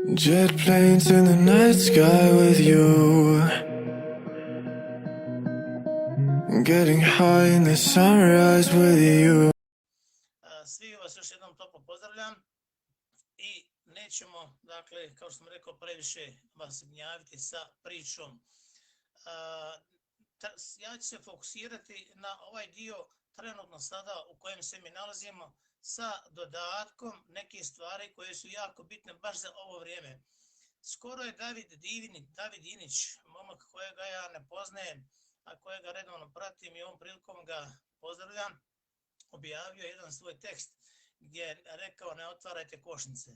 Jet planes in the night sky with you, getting high in the sunrise with you. Svi vas još jednom toplo pozdravljam i nećemo, dakle, kao što sam rekao, previše vas gnjaviti sa pričom. Ja ću se fokusirati na ovaj dio trenutno sada u kojem se mi nalazimo sa dodatkom neke stvari koje su jako bitne baš za ovo vrijeme. Skoro je David Inić, momak kojega ja ne poznajem, a kojega redovno pratim i ovom prilikom ga pozdravljam, objavio jedan svoj tekst gdje je rekao ne otvarajte košnice.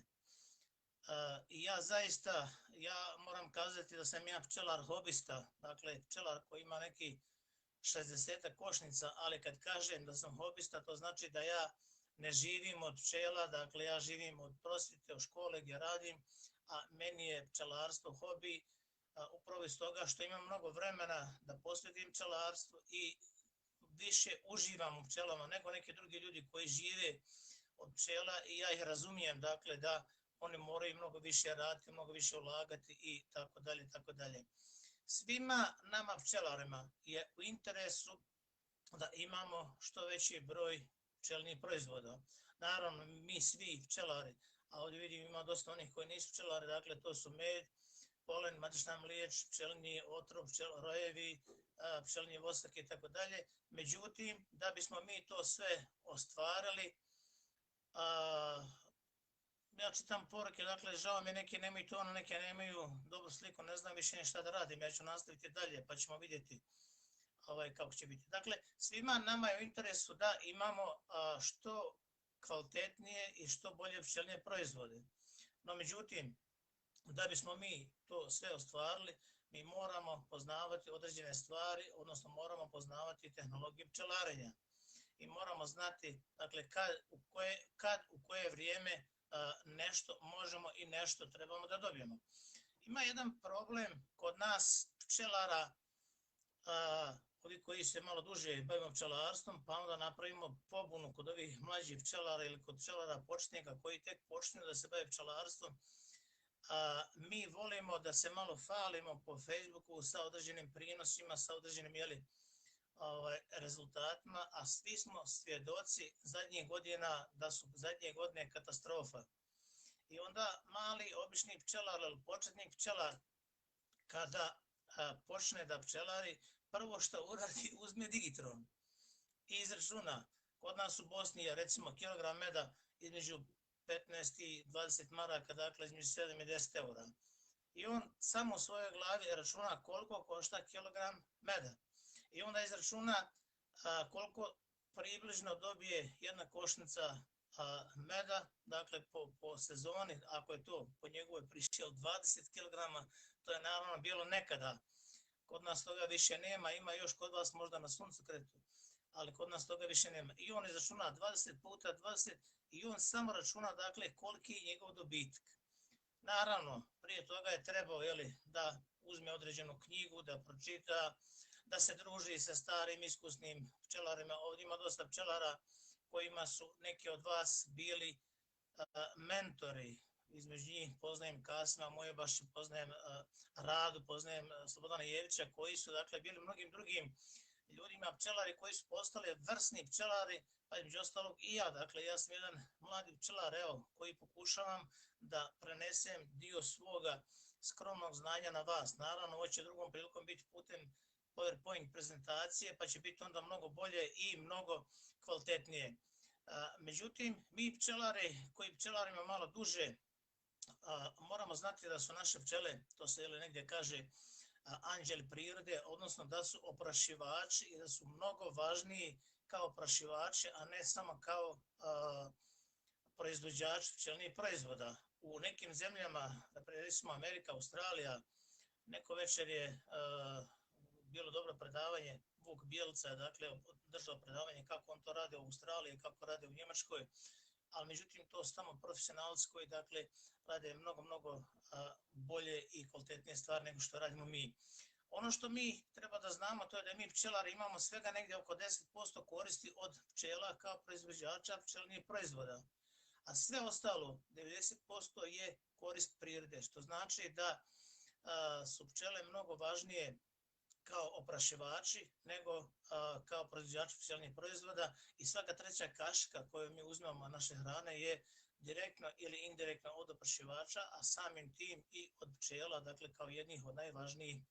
I ja moram kazati da sam ja pčelar hobista, dakle pčelar koji ima neki 60 košnica, ali kad kažem da sam hobista, to znači da ja ne živim od pčela, dakle ja živim od prosvjete, od škole gdje radim, a meni je pčelarstvo hobi, upravo iz toga što imam mnogo vremena da posvetim pčelarstvu i više uživam u pčelama nego neki drugi ljudi koji žive od pčela i ja ih razumijem, dakle da oni moraju mnogo više raditi, mnogo više ulagati i tako dalje, tako dalje. Svima nama pčelarima je u interesu da imamo što veći broj pčelnih proizvoda. Naravno, mi svi pčelari, a ovdje vidim ima dosta onih koji nisu pčelari, dakle to su med, polen, matična mliječ, pčelni otrov, rojevi, pčelni vosak i tako dalje. Međutim, da bismo mi to sve ostvarili, ja čitam poruke, dakle, žao mi neki nemaju tono, neke nemaju dobru sliku, ne znam više šta da radim, ja ću nastaviti dalje, pa ćemo vidjeti kako će biti. Dakle, svima nama je u interesu da imamo što kvalitetnije i što bolje pčelne proizvode. No, međutim, da bismo mi to sve ostvarili, mi moramo poznavati određene stvari, odnosno moramo poznavati tehnologiju pčelarenja. I moramo znati, dakle, u koje vrijeme nešto možemo i nešto trebamo da dobijemo. Ima jedan problem kod nas pčelara, ovi koji se malo duže bavimo pčelarstvom, pa onda napravimo pobunu kod ovih mlađih pčelara ili kod pčelara početnika koji tek počinju da se bave pčelarstvom. Mi volimo da se malo falimo po Facebooku sa određenim prinosima, sa određenim rezultatima, a svi smo svjedoci zadnjih godina da su zadnje godine katastrofa. I onda mali obični pčelar ili početnik pčelar kada počne da pčelari, prvo što uradi uzme digitron i izračuna. Kod nas u Bosni je recimo kilogram meda između 15 i 20 maraka, dakle između 7 i 10 eura. I on samo u svojoj glavi računa koliko košta kilogram meda. I onda izračuna koliko približno dobije jedna košnica meda, dakle po sezoni, ako je to po njegovoj priši od 20 kg, to je naravno bilo nekada. Kod nas toga više nema, ima još kod vas možda na suncokretu, ali kod nas toga više nema. I on izračuna 20 puta 20 i on samo računa, dakle, koliki je njegov dobitak. Naravno, prije toga je trebao da uzme određenu knjigu, da pročita, da se druži sa starim iskusnim pčelarima. Ovdje ima dosta pčelara kojima su neki od vas bili mentori. Između njih poznajem Kasima Mojebaš, poznajem Radu, poznajem Slobodana Jevića, koji su dakle bili mnogim drugim ljudima pčelari koji su postali vrsni pčelari, pa između ostalog i ja. Dakle, ja sam jedan mladi pčelar, koji pokušavam da prenesem dio svoga skromnog znanja na vas. Naravno, ovo će drugom prilikom biti putem PowerPoint prezentacije, pa će biti onda mnogo bolje i mnogo kvalitetnije. Međutim, mi pčelari koji pčelarimo malo duže, moramo znati da su naše pčele, to se negdje kaže, anđeli prirode, odnosno da su oprašivači i da su mnogo važniji kao oprašivači, a ne samo kao proizvođači pčelnih proizvoda. U nekim zemljama, recimo Amerika, Australija, neko večer je bilo dobro predavanje, Vuk Bjelca, dakle, držao predavanje kako on to radi u Australiji, kako radi u Njemačkoj, ali međutim to su tamo profesionalci koji, dakle, rade mnogo bolje i kvalitetnije stvari nego što radimo mi. Ono što mi treba da znamo, to je da mi pčelari imamo svega negdje oko 10% koristi od pčela kao proizvođača pčelnih proizvoda. a sve ostalo 90% je korist prirode, što znači da su pčele mnogo važnije kao oprašivači nego kao proizvođači pčelinjih proizvoda i svaka treća kašika koju mi uzmemo naše hrane je direktno ili indirektno od oprašivača, a samim tim i od pčela, dakle kao jednih od najvažnijih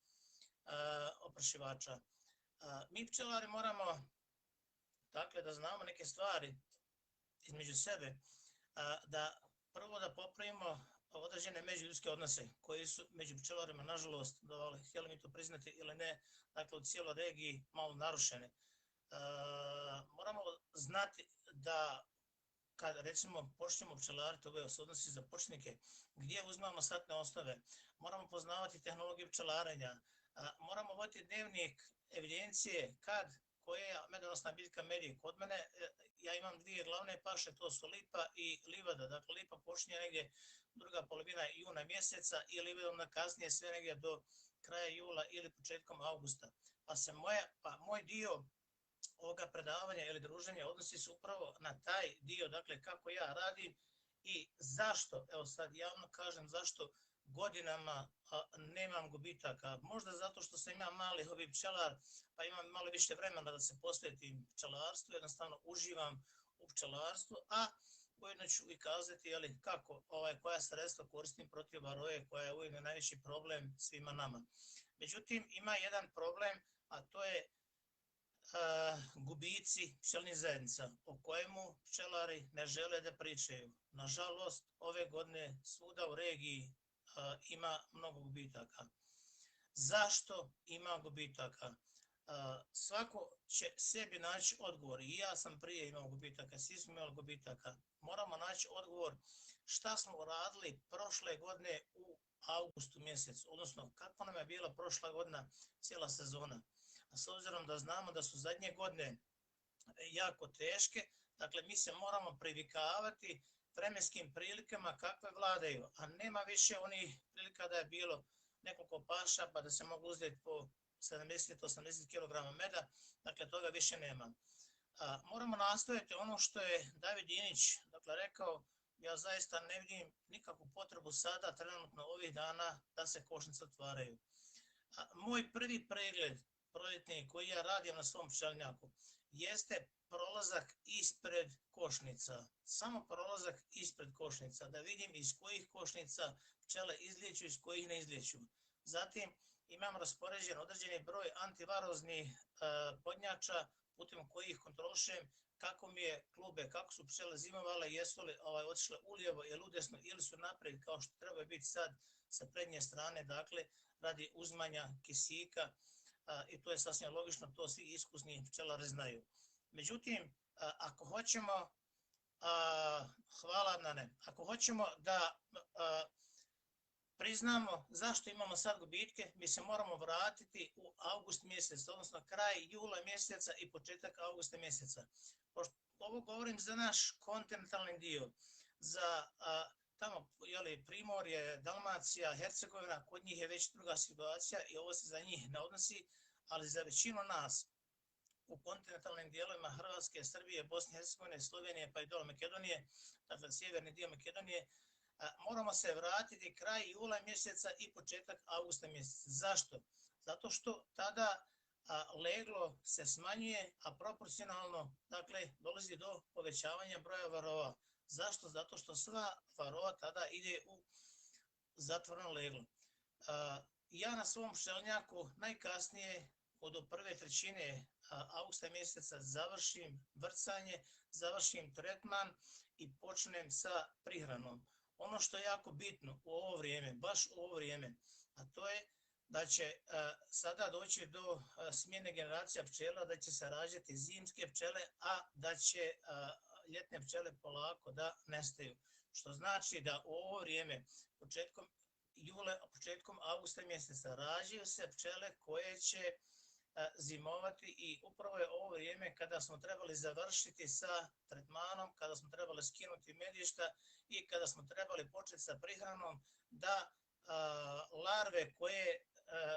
oprašivača. Mi pčelari moramo dakle da znamo neke stvari između sebe, da prvo da popravimo određene međuljudske odnose koji su među pčelarima, nažalost, htjeli mi to priznati ili ne, dakle u cijeloj regiji malo narušene. Moramo znati da kad recimo počnemo pčelariti, ove odnosi za početnike, gdje uzmamo startne osnove, moramo poznavati tehnologiju pčelarenja, moramo voditi dnevnik evidencije kad koja medonosna biljka meri. Kod mene ja imam dvije glavne paše, to su lipa i livada. Dakle, lipa počinje negdje druga polovina juna mjeseca i livada kasnije sve negdje do kraja jula ili početkom augusta. Pa moj dio ovoga predavanja ili druženja odnosi se upravo na taj dio, dakle kako ja radim i zašto, evo sad javno kažem zašto godinama nemam gubitaka. Možda zato što sam ja mali hobi pčelar, pa imam malo više vremena da se posvetim pčelarstvu, jednostavno uživam u pčelarstvu, a ujedno ću i kazati koja sredstva koristim protiv varoje, koja je ujedno najveći problem svima nama. Međutim, ima jedan problem, a to je gubici pčelnih zajednica, o kojemu pčelari ne žele da pričaju. Nažalost, ove godine svuda u regiji ima mnogo gubitaka. Zašto ima gubitaka? Svako će sebi naći odgovor. I ja sam prije imao gubitaka, svi smo imali gubitaka. Moramo naći odgovor šta smo uradili prošle godine u augustu mjesecu, odnosno kako nam je bila prošla godina cijela sezona. A s obzirom da znamo da su zadnje godine jako teške, dakle mi se moramo privikavati vremenskim prilikama kakve vladaju, a nema više onih prilika da je bilo nekoliko paša pa da se mogu uzeti po 70-80 kg meda, dakle toga više nema. Moramo nastojati ono što je David Inić rekao, ja zaista ne vidim nikakvu potrebu sada, trenutno ovih dana, da se košnice otvaraju. Moj prvi pregled proljetni koji ja radim na svom pčelinjaku jeste prolazak ispred košnica. Samo prolazak ispred košnica, da vidim iz kojih košnica pčele izliječu, iz kojih ne izliječu. Zatim imam raspoređen određeni broj antivaroznih podnjača putem kojih kontrolišem kako mi je klube, kako su pčele zimovale, jesu li otišle ulijevo ili udesno ili su naprijed kao što treba biti sad sa prednje strane, dakle radi uzmanja kisika. I to je sasvim logično, to svi iskusni pčelari znaju. Međutim, ako hoćemo, ako hoćemo da priznamo zašto imamo sad gubitke, mi se moramo vratiti u avgust mjesec, odnosno kraj jula mjeseca i početak augusta mjeseca. Ovo govorim za naš kontinentalni dio, za tamo Primorje, Dalmacija, Hercegovina, kod njih je već druga situacija i ovo se za njih ne odnosi, ali za većinu nas u kontinentalnim dijelovima Hrvatske, Srbije, Bosne i Hercegovine, Slovenije pa i dole Makedonije, dakle sjeverni dio Makedonije, moramo se vratiti kraj jula mjeseca i početak augusta mjeseca. Zašto? Zato što tada leglo se smanjuje, a proporcionalno dolazi do povećavanja broja varova. Zašto? Zato što sva varova tada ide u zatvoreno leglo. Ja na svom pčelinjaku najkasnije od prve trećine augusta mjeseca završim vrcanje, završim tretman i počnem sa prihranom. Ono što je jako bitno u ovo vrijeme, baš u ovo vrijeme, a to je da će sada doći do smjene generacija pčela, da će se rađati zimske pčele, a da će ljetne pčele polako da nestaju. Što znači da u ovo vrijeme, početkom jula, početkom augusta mjeseca, rađaju se pčele koje će zimovati i upravo je ovo vrijeme kada smo trebali završiti sa tretmanom, kada smo trebali skinuti medišta i kada smo trebali početi sa prihranom, da larve koje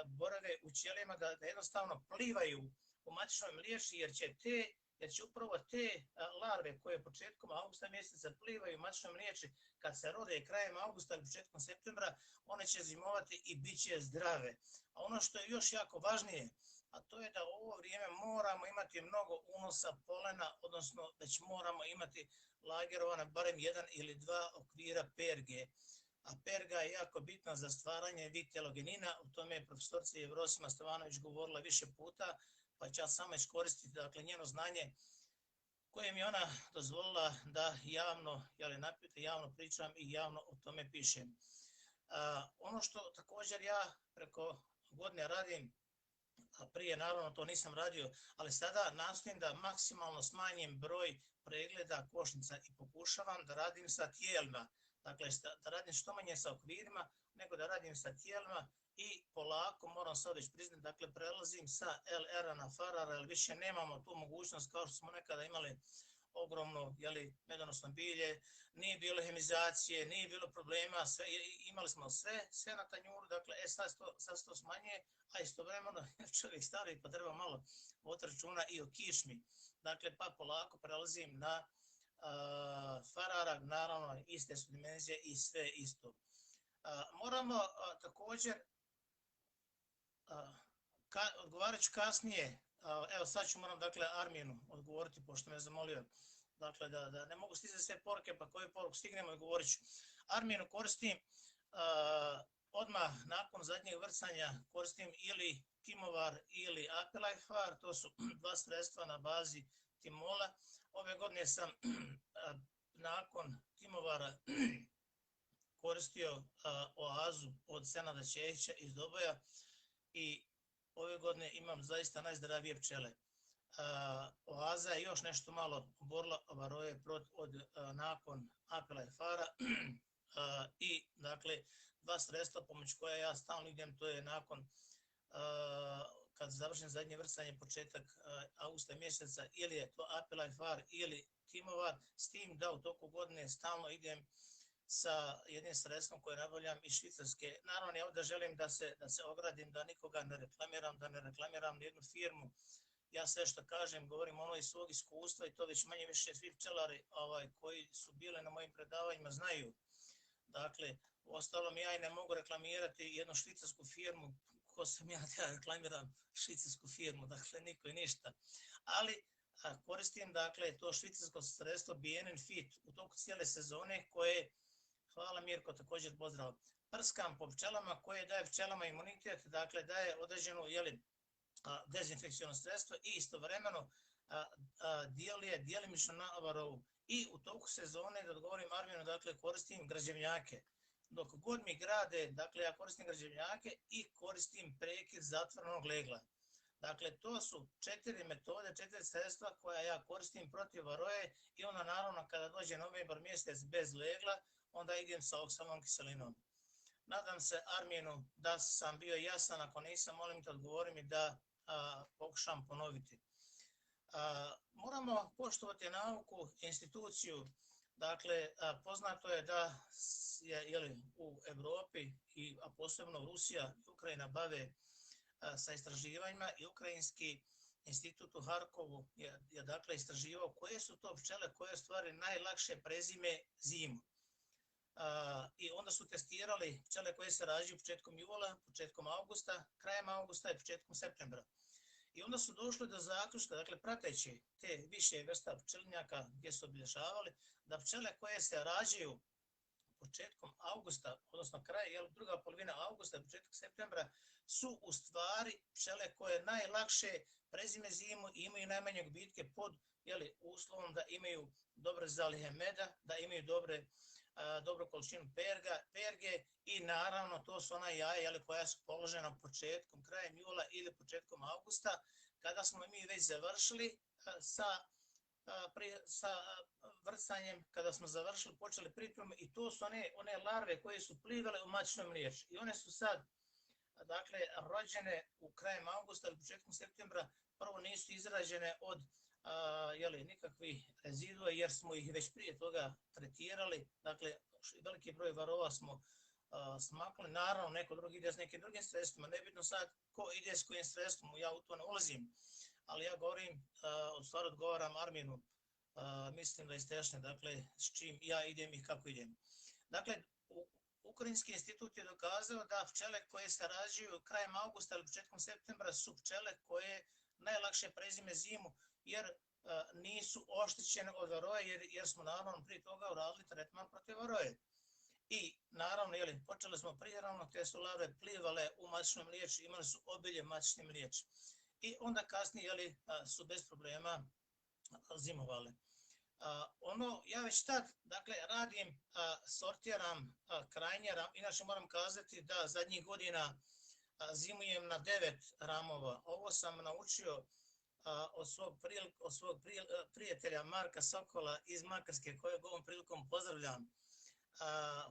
borave u ćelijama da jednostavno plivaju u matičnoj mliječi, jer će te jer će upravo te larve koje početkom augusta mjeseca plivaju u matičnoj mliječi, kad se rode krajem augusta ili početkom septembra, one će zimovati i bit će zdrave. A ono što je još jako važnije, a to je da u ovo vrijeme moramo imati mnogo unosa polena, odnosno da će moramo imati lagerovana barem jedan ili dva okvira perge. A perga je jako bitna za stvaranje vitelogenina, o tome je profesorica Jevrosima Stevanović govorila više puta, pa ću ja samo iskoristiti dakle, njeno znanje koje mi ona dozvolila da javno pričam i javno o tome pišem. Ono što također ja preko godine radim, a prije naravno to nisam radio, ali sada nastojim da maksimalno smanjim broj pregleda košnica i pokušavam da radim sa tijelima. Dakle, da radim što manje sa okvirima, nego da radim sa tijelima i polako, moram sad već priznati, dakle, prelazim sa LR-a na Farara, jer više nemamo tu mogućnost kao što smo nekada imali ogromno medonosno bilje, nije bilo hemizacije, nije bilo problema, imali smo sve na tanjuru, dakle, sad se to smanjuje, a istovremeno čovjek stari pa treba malo voditi računa i o kičmi. Dakle, pa polako prelazim na Farara, naravno iste su dimenzije i sve isto. Moramo također, odgovarat ću kasnije, evo sad ću moram dakle Arminu odgovoriti pošto me zamolio, dakle da ne mogu stizati sve poruke, pa koju poruku stignemo i govorit ću. Arminu koristim odmah nakon zadnjeg vrcanja, koristim ili Timovar ili Apelajfar, to su dva sredstva na bazi Timola. Ove godine sam nakon Timovara koristio oazu od Senada Čehića iz Doboja i ove godine imam zaista najzdravije pčele. Oaza je još nešto malo oborila varoje nakon Apelajfara i dakle dva sredstva pomoću koja ja stalno idem, to je nakon kad završim zadnje vrcanje početak augusta mjeseca, ili je to Apelajfar ili Timovar, s tim da u toku godine stalno idem sa jednim sredstvom koje nabavljam iz Švicarske. Naravno, ja ovdje želim da se ogradim, da nikoga ne reklamiram, da ne reklamiram nijednu firmu. Ja sve što kažem, govorim ono iz svog iskustva i to već manje više svi pčelari koji su bili na mojim predavanjima znaju. Dakle, uostalom ja i ne mogu reklamirati jednu švicarsku firmu, ko sam ja da reklamiram švicarsku firmu, dakle niko i ništa. Ali koristim dakle to švicarsko sredstvo BNN Fit u toku cijele sezone koje, hvala Mirko, također pozdrav, prskam po pčelama koje daje pčelama imunitet, dakle daje određenu dezinfekcijno sredstvo i istovremeno djeluje djelimično na varovu. I u toku sezone, da odgovorim Arminu, dakle koristim građevnjake. Dok god mi grade, dakle ja koristim građevnjake i koristim prekid zatvorenog legla. Dakle, to su 4 metode, 4 sredstva koja ja koristim protiv varoje i onda naravno kada dođe novembar mjesec bez legla, onda idem sa oksalnom kiselinom. Nadam se Arminu da sam bio jasan, ako nisam, molim te odgovori mi da pokušam ponoviti. Moramo poštovati nauku, instituciju. Dakle, poznato je da je u Europi, a posebno Rusija i Ukrajina bave sa istraživanjima i Ukrajinski institut u Harkovu je dakle istraživao koje su to pčele koje stvari najlakše prezime zimu. I onda su testirali pčele koje se rađaju početkom jula, početkom augusta, krajem augusta i početkom septembra. I onda su došli do zaključka, dakle prateći te više vrsta pčelinjaka gdje su obilježavali, da pčele koje se rađaju početkom augusta, odnosno druga polovina augusta i početak septembra, su u stvari pčele koje najlakše prezime zimu i imaju najmanje gubitke pod uslovom da imaju dobre zalihe meda, da imaju dobru količinu perge i naravno to su ona jaja koja su položena početkom, krajem jula ili početkom augusta, kada smo mi već završili sa vrcanjem, kada smo završili, počeli pripremu i to su one larve koje su plivale u matičnoj mliječi. I one su sad, dakle, rođene u krajem augusta ili početkom septembra, prvo nisu izrađene od nikakvih rezidua jer smo ih već prije toga tretirali, dakle, veliki broj varova smo smakli, naravno neko drugi ide s nekim drugim sredstvima, nebitno sad ko ide s kojim sredstvom, ja u to ne ulazim, ali ja govorim, u stvari odgovaram Arminu, mislim da iz Tešnje, dakle, s čim ja idem i kako idem. Dakle, Ukrajinski institut je dokazao da pčele koje se rađaju krajem augusta ili početkom septembra su pčele koje najlakše prezime zimu, jer nisu oštećene od varoje, jer smo naravno prije toga uradili tretman protiv varoje. I naravno, počeli smo prijerano, te su larve plivale u matičnom mliječu, imali su obilje matičnim mliječem. I onda kasnije su bez problema zimovali. Ja već tad, dakle, radim, sortiram, krajnjeram, inače moram kazati da zadnjih godina zimujem na 9 ramova. Ovo sam naučio od svog prijatelja Marka Sokola iz Makarske, kojeg ovom prilikom pozdravljam.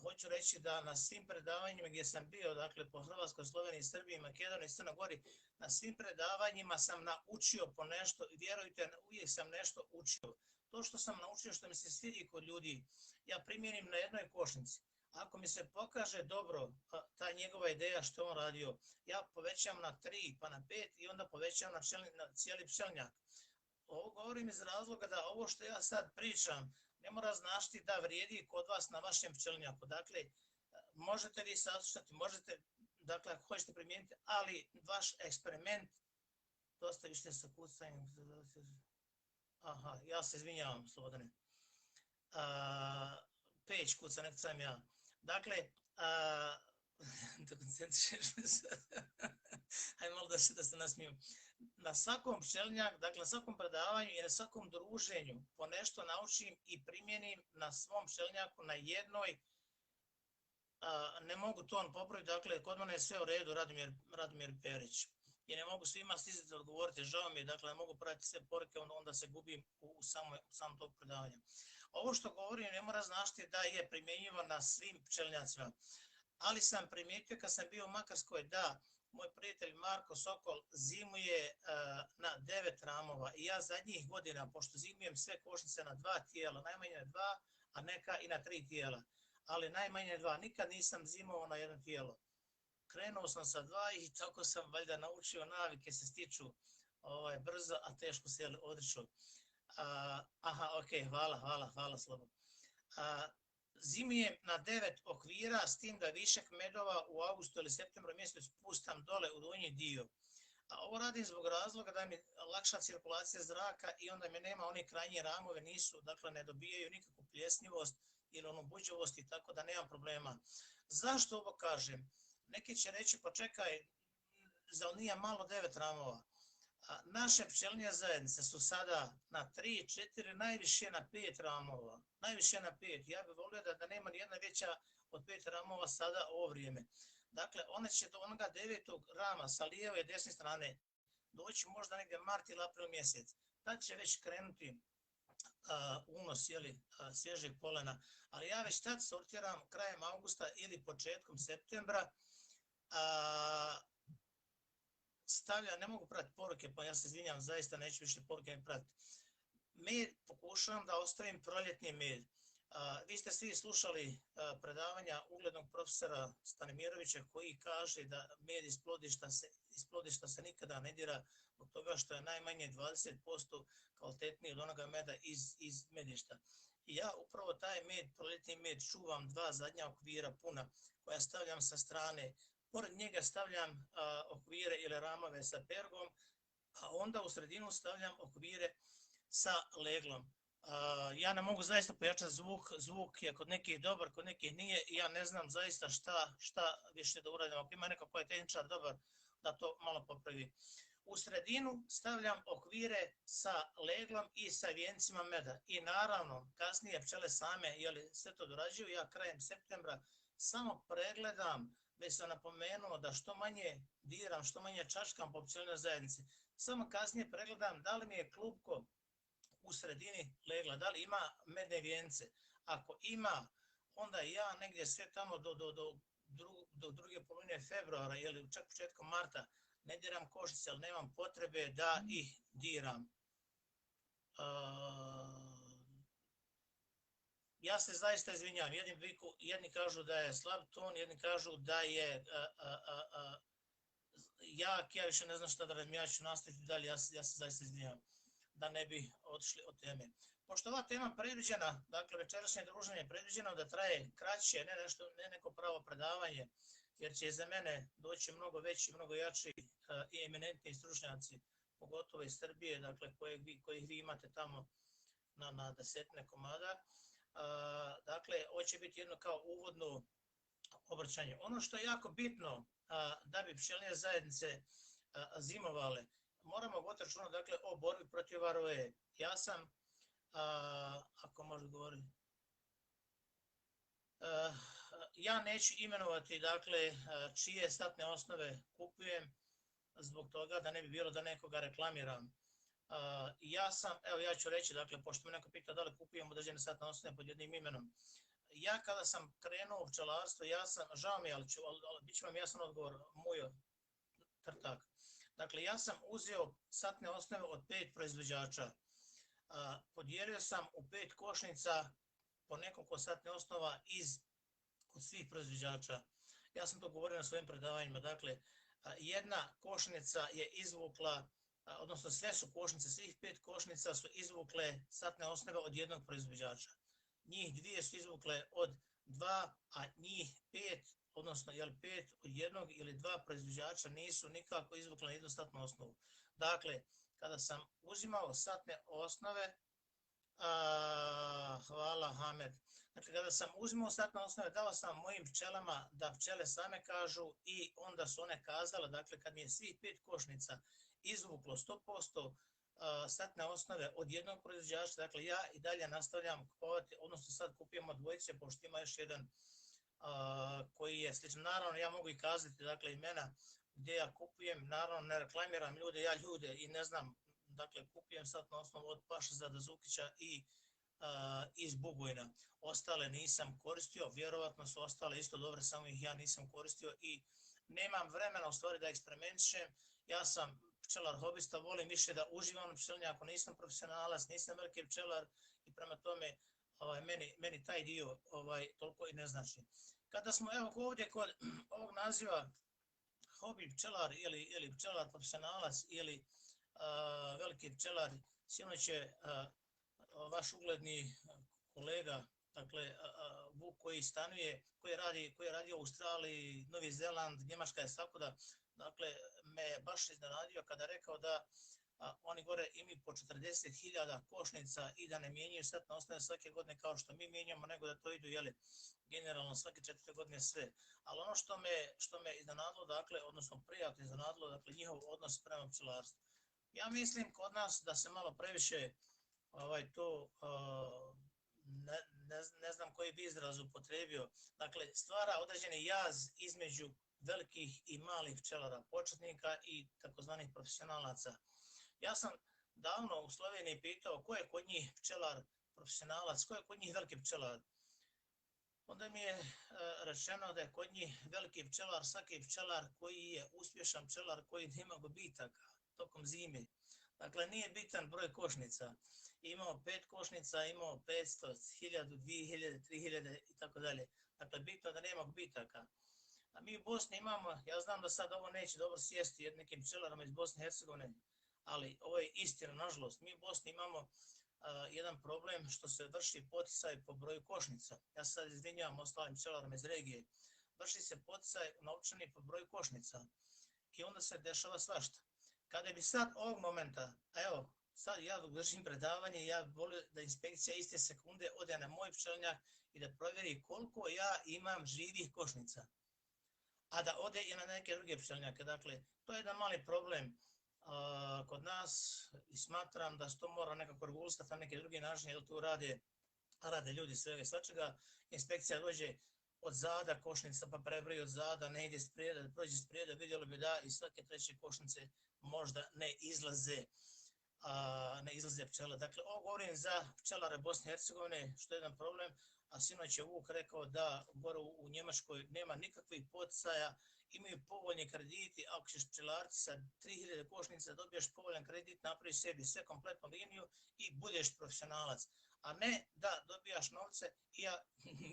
Hoću reći da na svim predavanjima gdje sam bio, dakle po Hrvatskoj, Sloveniji, Srbiji, Makedoniji i Crnoj Gori, na svim predavanjima sam naučio po nešto i vjerujte, uvijek sam nešto učio. To što sam naučio, što mi se svidi kod ljudi, ja primjenim na jednoj košnici. Ako mi se pokaže dobro ta njegova ideja što on radio, ja povećam na 3 pa na 5 i onda povećam na cijeli pčelnjak. Ovo govorim iz razloga da ovo što ja sad pričam ne mora značiti da vrijedi kod vas na vašem pčelnjaku. Dakle, možete vi saslušati, možete, dakle, ako hoćete primijeniti, ali vaš eksperiment, dosta više sa kucanjem. Aha, ja se izvinjavam, Slobodane. Peć kuca, nek sam ja. Dakle, da koncentrišeš me sad. Hajde malo da se nasmijem. Na svakom pčelnjaku, dakle na svakom predavanju i na svakom druženju po nešto naučim i primjenim na svom pčelnjaku na jednoj, ne mogu ton popraviti, dakle kod mene je sve u redu, Radomir Perić. I ne mogu svima stizati odgovoriti, žao mi je, dakle ne mogu pratiti sve poruke, onda se gubim u samom tog predavanja. Ovo što govorim ne mora značiti da je primjenjivo na svim pčelnjacima, ali sam primijetio kad sam bio u Makarskoj da moj prijatelj Marko Sokol zimuje na 9 ramova i ja zadnjih godina, pošto zimujem sve košnice na 2 tijela, najmanje 2, a neka i na 3 tijela, ali najmanje 2, nikad nisam zimovao na jedno tijelo. Krenuo sam sa 2 i tako sam valjda naučio, navike se stiču brzo, a teško se odriču. Hvala Slobo. Zimujem na 9 okvira, s tim da višak medova u augustu ili septembru mjesecu spustam dole u donji dio. Ovo radim zbog razloga da mi lakša cirkulacija zraka i onda mi nema one krajnje ramove, dakle ne dobijaju nikakvu pljesnivost ili onu buđavost i tako da nemam problema. Zašto ovo kažem? Neki će reći, pa čekaj, zar nije malo 9 ramova? Naše pčelinje zajednice su sada na 3, 4, najviše na 5 ramova. Najviše na 5. Ja bih volio da nema nijedna veća od 5 ramova sada ovo vrijeme. Dakle, one će do onoga 9. rama sa lijeve i desne strane doći možda negdje mart ili april mjesec. Tad će već krenuti unos svježeg polena. Ali ja već tad sortiram krajem augusta ili početkom septembra. Ne mogu pratiti poruke, pa ja se izvinjam, zaista neću više poruke ne pratiti. Med pokušavam da ostavim proljetni med. Vi ste svi slušali predavanja uglednog profesora Stanimirovića koji kaže da med iz plodišta se nikada ne dira zbog toga što je najmanje 20% kvalitetniji od onoga meda iz medišta. I ja upravo taj med, proljetni med, čuvam 2 zadnja okvira puna koja stavljam sa strane. Pored njega stavljam okvire ili ramove sa pergom, a onda u sredinu stavljam okvire sa leglom. Ja ne mogu zaista pojačati zvuk je kod nekih dobar, kod nekih nije i ja ne znam zaista šta više da uradim. Ako ima neko koji je tehničar dobar, da to malo popravi. U sredinu stavljam okvire sa leglom i sa vijencima meda. I naravno, kasnije pčele same sve to dorađuju, ja krajem septembra samo pregledam, već sam napomenuo da što manje diram, što manje čačkam po pčelinoj zajednici. Samo kasnije pregledam da li mi je klupko u sredini legla, da li ima medne vijence. Ako ima, onda ja negdje sve tamo do druge polovine februara ili čak početkom marta ne diram košnice, ali nemam potrebe da ih diram. Ja se zaista izvinjam, jedni kažu da je slab ton, jedni kažu da je jak, ja više ne znam šta da radim, ja ću nastaviti dalje, ja se zaista izvinjavam, da ne bi otišli od teme. Pošto ova tema predviđena, dakle večerašnje druženje je predviđeno da traje kraće, ne neko pravo predavanje, jer će za mene doći mnogo veći, mnogo jači i eminentni stručnjaci, pogotovo iz Srbije, dakle kojih vi imate tamo na desetine komada. Dakle, ovo će biti jedno kao uvodno obraćanje. Ono što je jako bitno da bi pčelinje zajednice zimovale, moramo voditi računa dakle, o borbi protiv varoje. Ja sam, ako može govoriti, ja neću imenovati dakle, čije statne osnove kupujem, zbog toga da ne bi bilo da nekoga reklamiram. Ja ću reći, dakle, pošto me neko pita da li kupujem određene statne osnove pod jednim imenom. Ja kada sam krenuo u pčelarstvo, žao mi je, ali bit će vam jasan odgovor, Mujo Trtak. Dakle, ja sam uzeo satne osnove od 5 proizvođača. Podijelio sam u 5 košnica po nekoliko satne osnova od svih proizvođača. Ja sam to govorio na svojim predavanjima. Dakle, jedna košnica je izvukla, odnosno sve su košnice, svih 5 košnica su izvukle satne osnove od jednog proizvođača. Njih 2 su izvukle od 2, a njih 5, odnosno 5 od jednog ili 2 proizvođača nisu nikako izvukle na jednu satnu osnovu. Dakle, kada sam uzimao satne osnove, hvala Hamed, dakle kada sam uzimao satne osnove, dao sam mojim pčelama da pčele same kažu i onda su one kazale, dakle kad mi je svih 5 košnica izvuklo 100% satne osnove od jednog proizvođača, dakle ja i dalje nastavljam kupovati, odnosno sad kupujemo dvojice, pošto ima još jedan koji je sličan. Naravno, ja mogu i kazati, dakle, imena gdje ja kupujem, naravno ne reklamiram ljude, ja ljude i ne znam, dakle, kupujem sad na osnovu od Pašazada Zukića i iz Bugojna. Ostale nisam koristio, vjerovatno su ostale isto dobre, samo ih ja nisam koristio i nemam vremena u stvari da eksperimentišem. Ja sam pčelar hobista, volim više da uživam na pčelinje, ako nisam profesionalac, nisam veliki pčelar i prema tome meni taj dio toliko i ne znači. Kada smo evo ovdje kod ovog naziva hobi pčelar ili pčelar profesionalac ili veliki pčelar, sinoć je vaš ugledni kolega, dakle Vuk koji stanuje, koji je radio u Australiji, Novi Zeland, Njemačka je svakuda, dakle me baš iznenadio kada je rekao da oni gore imaju po 40.000 košnica i da ne mijenjaju satne osnove svake godine kao što mi mijenjamo, nego da to idu generalno svake 4 godine sve. Ali ono što me iznenadilo, dakle, odnosno prijatno iznenadilo, dakle njihov odnos prema pčelarstvu. Ja mislim kod nas da se malo previše to, ne znam koji bi izraz upotrebio, dakle stvara određeni jaz između velikih i malih pčelara, početnika i takozvanih profesionalaca. Ja sam davno u Sloveniji pitao ko je kod njih pčelar profesionalac, ko je kod njih veliki pčelar. Onda mi je rečeno da je kod njih veliki pčelar svaki pčelar koji je uspješan pčelar koji nema gubitaka tokom zime. Dakle, nije bitan broj košnica. Imao 5 košnica, imao 500, 1000, 2000, 3000 i tako dalje. Dakle, bitno da nema gubitaka. A mi u Bosni imamo, ja znam da sad ovo neće dobro sjesti nekim pčelarama iz Bosne i Hercegovine, ali ovo je istina, nažalost. Mi u Bosni imamo jedan problem što se vrši poticaj po broju košnica. Ja se sad izvinjavam ostalim pčelarima iz regije. Vrši se poticaj novčani po broju košnica i onda se dešava svašta. Kada bi sad ovog momenta, evo, sad ja držim predavanje, ja volim da inspekcija iste sekunde ode na moj pčelinjak i da provjeri koliko ja imam živih košnica, a da ode i na neke druge pčelinjake. Dakle, to je jedan mali problem kod nas i smatram da se to mora nekako regulisati na neke druge načine, jer tu rade ljudi svega i svačega. Inspekcija dođe od zada košnica, pa prebroji od zada, ne ide sprijeda, da prođe sprijeda, vidjelo bi da i svake treće košnice možda ne izlaze pčela. Dakle, ovo govorim za pčelare Bosne i Hercegovine, što je jedan problem, a sinoć je Vuk rekao da gore u Njemačkoj nema nikakvih poticaja, imaju povoljni krediti, ako ćeš pčelariti sa 3000 košnica, dobiješ povoljan kredit, napraviš sebi sve kompletnu liniju i budeš profesionalac. A ne da dobijaš novce i ja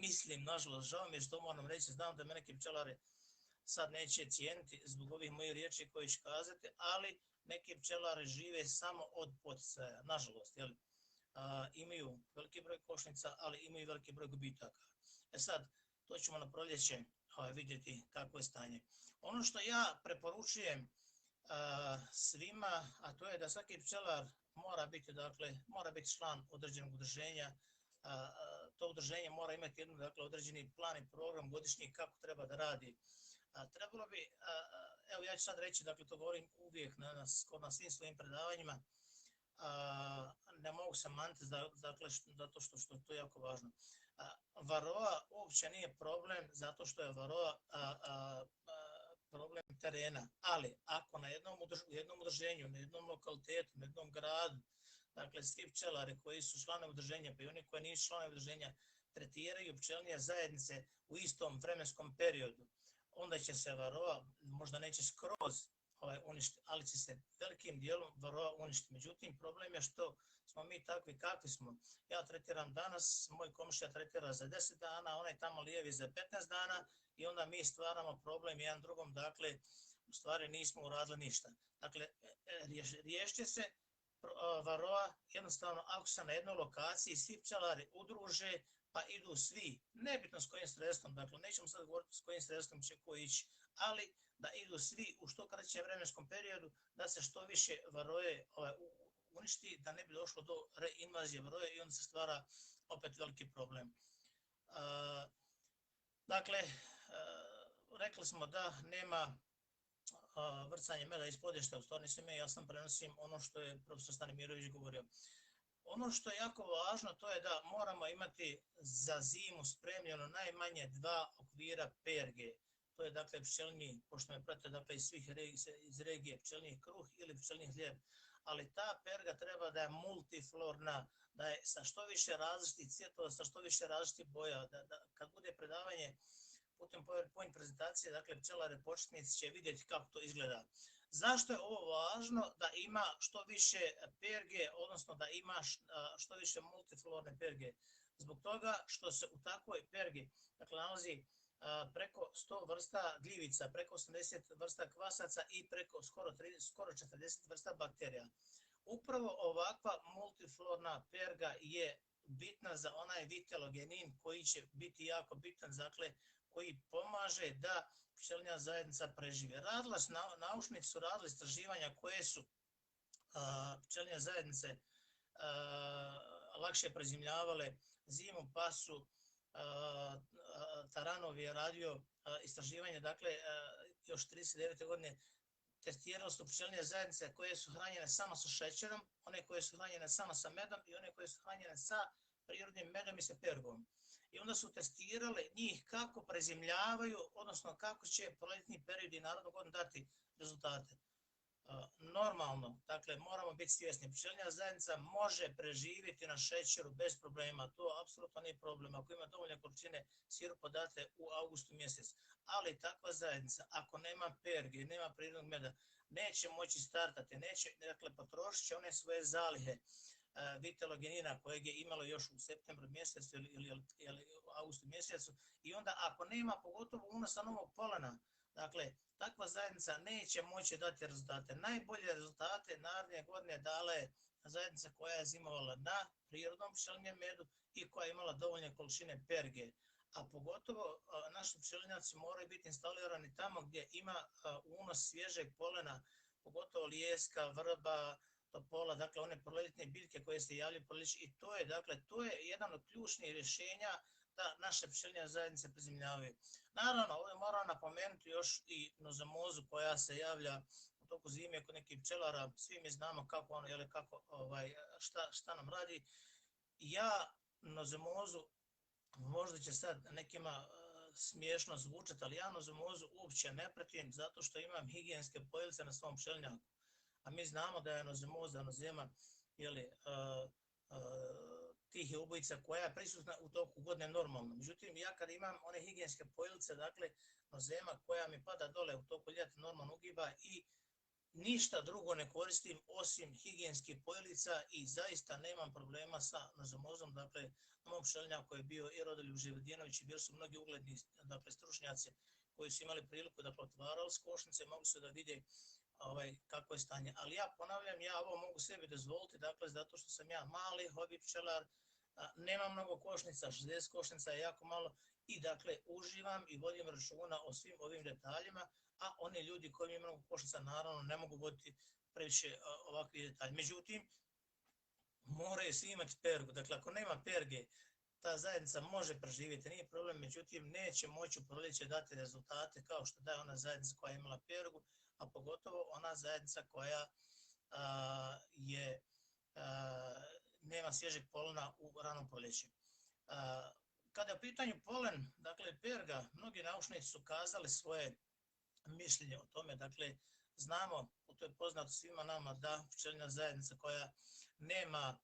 mislim, nažalost, žao mi je što moram reći, znam da me neki pčelari sad neće cijeniti zbog ovih mojih riječi koje ću kazati, ali neki pčelari žive samo od poticaja, nažalost, jel? Imaju veliki broj košnica, ali imaju veliki broj gubitaka. Sad, to ćemo na proljeće vidjeti kakvo je stanje. Ono što ja preporučujem svima, a to je da svaki pčelar mora biti član određenog udruženja. To udruženje mora imati određeni plan i program godišnji kako treba da radi. Trebalo bi, evo ja ću sad reći, to govorim uvijek na svim svojim predavanjima, ne mogu se maniti, zato što to je jako važno. Varroa uopće nije problem zato što je varroa problem terena, ali ako na jednom udruženju, na jednom lokalitetu, na jednom gradu, dakle svi pčelari koji su članovi udruženja pa i oni koji nisu članovi udruženja tretiraju pčelinje zajednice u istom vremenskom periodu, onda će se varroa, možda neće skroz uništiti, ali će se velikim dijelom varroa uništiti. Međutim, problem je što smo mi takvi kakvi smo. Ja tretiram danas, moj komšija tretira za 10 dana, onaj tamo lijevi za 15 dana i onda mi stvaramo problem jedan drugom, dakle, u stvari nismo uradili ništa. Dakle, riješće se varroa jednostavno ako se na jednoj lokaciji svi pčelari udruže, pa idu svi, nebitno s kojim sredstvom, dakle, nećemo sad govoriti s kojim sredstvom će ko ići, ali da idu svi u što kraćem vremenskom periodu, da se što više varroe uništi, da ne bi došlo do reinvazije varroe i onda se stvara opet veliki problem. Dakle, rekli smo da nema vrcanje meda iz podješta, u stvarni svime, ja sam prenosim ono što je profesor Stanimirović govorio. Ono što je jako važno, to je da moramo imati za zimu spremljeno najmanje 2 okvira perge. To je dakle pčelinji, pošto me prate dakle iz regije pčelinji kruh ili pčelinji hljeb. Ali ta perga treba da je multiflorna, da je sa što više različitih cvjetova, sa što više različitih boja. Da kad bude predavanje putem PowerPoint prezentacije, dakle pčelare početnici će vidjeti kako to izgleda. Zašto je ovo važno? Da ima što više perge, odnosno da ima što više multiflorne perge. Zbog toga što se u takvoj pergi nalazi preko 100 vrsta gljivica, preko 80 vrsta kvasaca i preko skoro 40 vrsta bakterija. Upravo ovakva multiflorna perga je bitna za onaj vitelogenin koji će biti jako bitan, dakle, koji pomaže da pčelinja zajednica preživi. Naučnici su radili istraživanja koje su pčelinje zajednice lakše prezimljavale zimu, pa su Taranov je radio istraživanje, dakle, još 39. godine testirali su pčelinje zajednice koje su hranjene samo sa šećerom, one koje su hranjene samo sa medom i one koje su hranjene sa prirodnim medom i sa pergom. I onda su testirali njih kako prezimljavaju, odnosno kako će proljetni period i narodnu godinu dati rezultate. Normalno, dakle, moramo biti svjesni, pčelinja zajednica može preživjeti na šećeru bez problema, to apsolutno nije problem. Ako ima dovoljne količine sirupa date u avgustu mjesec, ali takva zajednica, ako nema perge i nema prirodnog meda, neće moći startati, dakle, potrošit će one svoje zalihe vitelogenina kojeg je imalo još u septembru mjesecu ili u augustu mjesecu i onda ako nema pogotovo unosa novog polena, dakle, takva zajednica neće moći dati rezultate. Najbolje rezultate naredne godine dala je zajednica koja je zimovala na prirodnom pčelinjem medu i koja je imala dovoljne količine perge. A pogotovo naši pčelinjaci moraju biti instalirani tamo gdje ima unos svježeg polena, pogotovo lijeska, vrba, topola, dakle one proljetne biljke koje se javljaju proljeće i to je jedan od ključnih rješenja da naše pčelinje zajednice prezimljavaju. Naravno, ovdje moram napomenuti još i nozomozu koja se javlja u toku zime kod nekih pčelara. Svi mi znamo kako šta nam radi. Ja nozomozu, možda će sad nekima smiješno zvučati, ali ja nozomozu uopće ne pratim zato što imam higijenske pojelice na svom pčelinjaku. A mi znamo da je nozomoza, nozema, tih je ubojica koja je prisutna u toku godine normalno. Međutim, ja kad imam one higijenske pojelice, dakle, nozema koja mi pada dole u toku ljeta normalno ugiba i ništa drugo ne koristim osim higijenskih pojelica i zaista nemam problema sa nozomozom. Dakle, na mom pčelinjaku je bio i Rodoljub Živodinović i bili su mnogi ugledni, dakle, stručnjaci koji su imali priliku da otvarali s košnice, mogu su da vide kako je stanje. Ali ja ponavljam, ja ovo mogu sebi dozvoliti, dakle, zato što sam ja mali hobi pčelar, nemam mnogo košnica, 60 košnica je jako malo i dakle uživam i vodim računa o svim ovim detaljima, a oni ljudi koji imaju mnogo košnica naravno ne mogu voditi previše ovakvi detalji. Međutim, moraju svi imati pergu, dakle ako nema perge, ta zajednica može preživjeti, nije problem, međutim neće moći u proljeće dati rezultate kao što daje ona zajednica koja je imala pergu, a pogotovo ona zajednica koja nema svježeg polena u ranom proljeću. Kada je u pitanju polen, dakle perga, mnogi naučnici su kazali svoje mišljenje o tome, dakle znamo, to je poznato svima nama, da pčelinja zajednica koja nema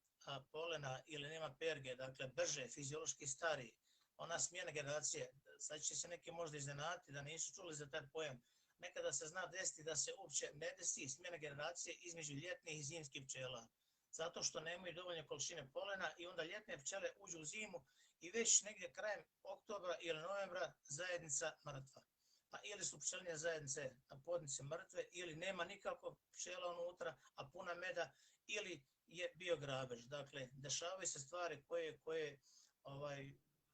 polena ili nema perge, dakle brže, fiziološki stariji, ona smjena generacije, sad će se neki možda iznenaditi da nisu čuli za taj pojam, nekada se zna desiti da se uopće ne desi smjena generacije između ljetnih i zimskih pčela, zato što nemaju dovoljne količine polena i onda ljetne pčele uđu u zimu i već negdje krajem oktobra ili novembra zajednica mrtva. Pa ili su pčelinje zajednice na podnici mrtve ili nema nikako pčela unutra, a puna meda, ili je bio grabež. Dakle, dešavaju se stvari koje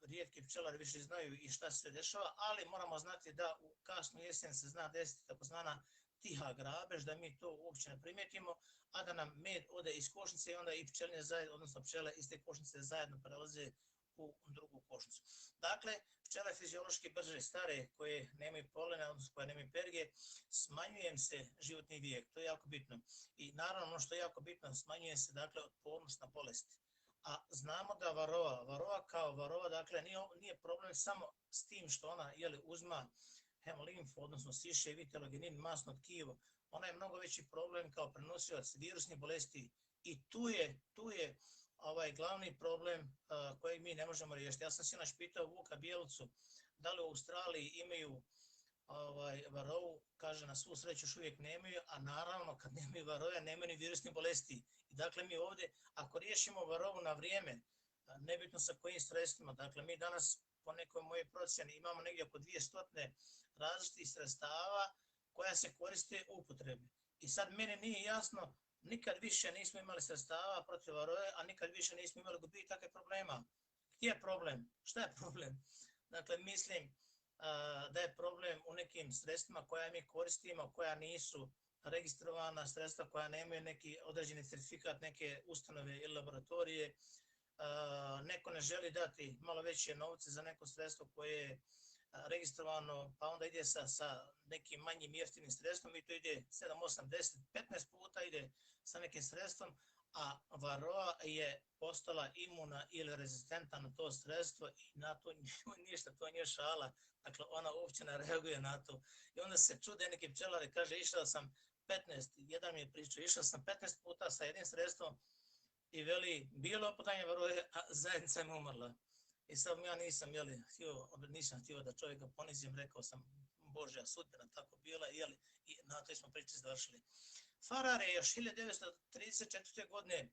rijetki pčelari više znaju i šta se dešava, ali moramo znati da u kasnu jesen se zna desiti takozvana tiha grabež, da mi to uopće ne primijetimo, a da nam med ode iz košnice i onda i pčelinje zajedno, odnosno pčele iz te košnice zajedno prelaze u drugu košnicu. Dakle, pčele fiziološki brže stare koje nemaju polena, odnosno koje nemaju perge, smanjuje im se životni vijek, to je jako bitno. I naravno ono što je jako bitno, smanjuje se dakle otpornost na bolesti. A znamo da varroa kao varroa, dakle nije problem samo s tim što ona uzma hemolimfu, odnosno siše vitelogenin, masno tkivo, ona je mnogo veći problem kao prenosilac virusnih bolesti i tu je glavni problem kojeg mi ne možemo riješiti. Ja sam sinoć pitao Vuka Bjelicu da li u Australiji imaju varrovu, kaže na svu sreću još uvijek nemaju, a naravno kad nemaju varroja nemaju ni virusnih bolesti. I dakle mi ovdje, ako riješimo varrovu na vrijeme, nebitno sa kojim sredstvima, dakle mi danas po nekoj mojoj procjeni imamo negdje oko 200 različitih sredstava koja se koriste u upotrebi. I sad meni nije jasno, nikad više nismo imali sredstava protiv varroje, a nikad više nismo imali gubitaka i problema. Gdje je problem? Šta je problem? Dakle, mislim da je problem u nekim sredstvima koja mi koristimo, koja nisu registrovana, sredstva koja nemaju neki određeni certifikat, neke ustanove ili laboratorije. Neko ne želi dati malo veće novce za neko sredstvo koje je registrovano, pa onda ide sa nekim manjim jeftinim sredstvom i to ide 7, 8, 10, 15 puta ide sa nekim sredstvom, a varroa je postala imuna ili rezistenta na to sredstvo i na to ništa, to nije šala, dakle ona uopće ne reaguje na to. I onda se čude neki pčelari, kaže išao sam 15, jedan mi je pričao, išao sam 15 puta sa jednim sredstvom i veli, bilo oputanje varroje, a zajednica je umrla. I sad ja nisam htio da čovjeka ponizim, rekao sam Božja sudbina tako bila, i na toj smo priči završili. Farrar je još 1934. godine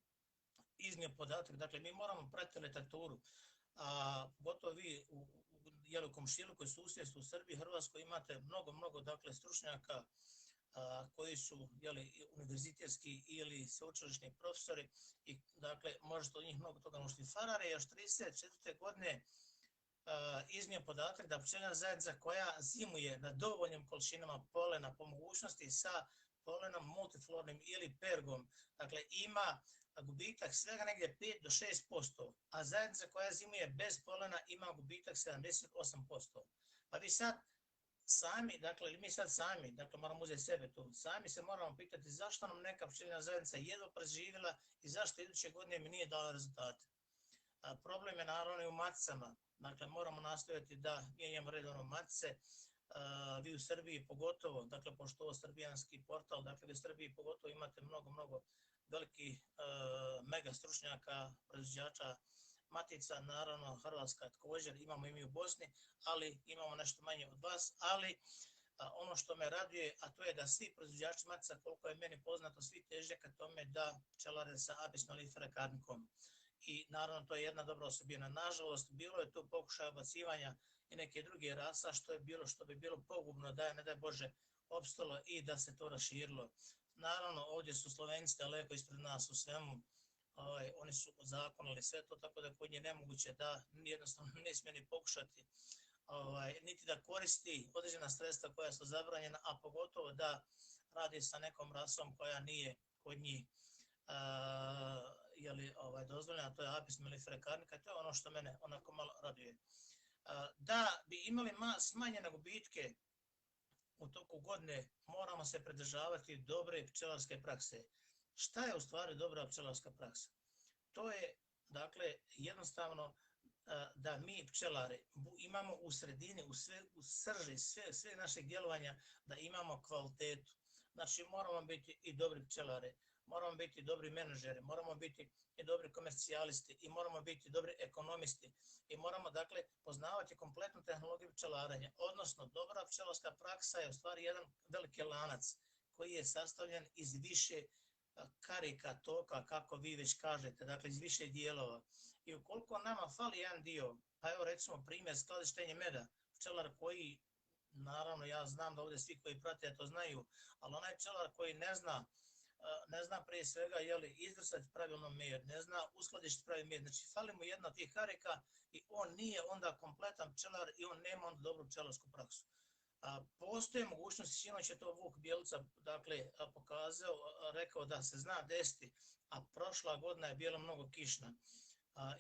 iznio podatak, dakle mi moramo pratiti literaturu, a pogotovo vi u komšiluku i susjedstvu u Srbiji, Hrvatskoj imate mnogo dakle stručnjaka koji su univerzitetski ili sveučilišni profesori i dakle možete od njih mnogo toga naučiti. Farrar je još 1934. godine iznio podatak da pčelinja zajednica koja zimuje na dovoljnim količinama polena po mogućnosti sa polenom multiflornim ili pergom, dakle ima gubitak svega negdje 5 do 6%, a zajednica koja zimuje bez polena ima gubitak 78%. Pa vi sad sami, dakle moramo uzeti sebe tu, sami se moramo pitati zašto nam neka pčelinja zajednica jedva preživjela i zašto iduće godine mi nije dala rezultate. Problem je naravno i u maticama, dakle moramo nastojati da mijenjamo redovno matice, vi u Srbiji pogotovo, dakle pošto ovo srbijanski portal, dakle vi u Srbiji pogotovo imate mnogo velikih mega stručnjaka, proizvođača matica, naravno Hrvatska također, imamo i mi u Bosni, ali imamo nešto manje od vas, ali ono što me raduje, a to je da svi proizvođači matica, koliko je meni poznato, svi teže ka tome da pčelare sa Apis mellifera karnicom. i naravno to je jedna dobra osobina. Nažalost, bilo je tu pokušaja bacivanja i neke druge rasa, što bi bilo pogubno da je, ne daj Bože, opstalo i da se to raširilo. Naravno, ovdje su Slovenci daleko ispred nas u svemu, oni su ozakonili sve to, tako da kod nje nemoguće da jednostavno ne smije ni pokušati niti da koristi određena sredstva koja su zabranjena, a pogotovo da radi sa nekom rasom koja nije kod njih dozvoljena, to je apis mellifera carnica, to je ono što mene onako malo raduje. Da bi imali smanjene gubitke u toku godine, moramo se pridržavati dobre pčelarske prakse. Šta je u stvari dobra pčelarska praksa? To je, dakle, jednostavno da mi pčelari imamo u sredini, u srži sve našeg djelovanja, da imamo kvalitetu. Znači, moramo biti i dobri pčelari, moramo biti dobri menadžeri, moramo biti i dobri komercijalisti i moramo biti dobri ekonomisti i moramo, dakle, poznavati kompletnu tehnologiju pčelarenja. Odnosno, dobra pčelarska praksa je u stvari jedan veliki lanac koji je sastavljen iz više karika, toka, kako vi već kažete, dakle iz više dijelova. I ukoliko nama fali jedan dio, pa evo recimo primjer skladištenje meda, pčelar koji, naravno ja znam da ovdje svi koji prate to znaju, ali onaj pčelar koji ne zna prije svega izvrsati pravilno med, ne zna uskladištiti pravi med, znači fali mu jedna od tih karika i on nije onda kompletan pčelar i on nema onda dobru pčelarsku praksu. Postoje mogućnosti, sinoć je to Vuk Bjelica dakle, rekao da se zna desiti, a prošla godina je bila mnogo kišna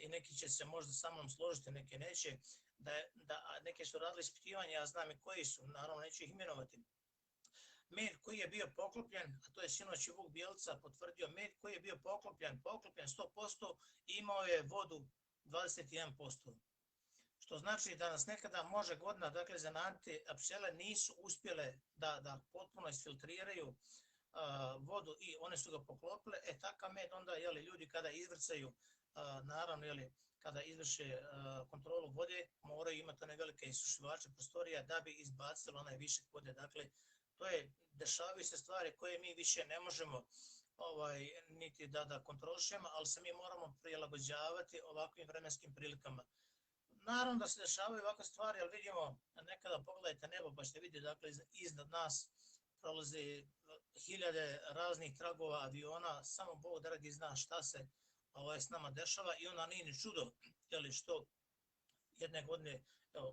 i neki će se možda sa mnom složiti, neki neće, da neke su radili ispitivanje, ja znam i koji su, naravno neću ih imenovati. Med koji je bio poklopljen, a to je sinoć Vuk Bjelica potvrdio, med koji je bio poklopljen 100%, imao je vodu 21%. Što znači da nas nekada može godina, dakle, zanati, a pčele nisu uspjele da potpuno isfiltriraju vodu i one su ga poklopile, takav med onda, ljudi kada izvrcaju, naravno, kada izvrše kontrolu vode, moraju imati one velike isušivače prostorija da bi izbacili onaj višak vode. Dakle, dešavaju se stvari koje mi više ne možemo niti da kontrolišemo, ali se mi moramo prilagođavati ovakvim vremenskim prilikama. Naravno da se dešavaju ovakve stvari, ali vidimo, nekada pogledajte nebo pa ćete vidjeti, dakle, iznad nas prolaze hiljade raznih tragova aviona, samo Bog dragi zna šta se s nama dešava i onda nije ni čudo, što jedne godine,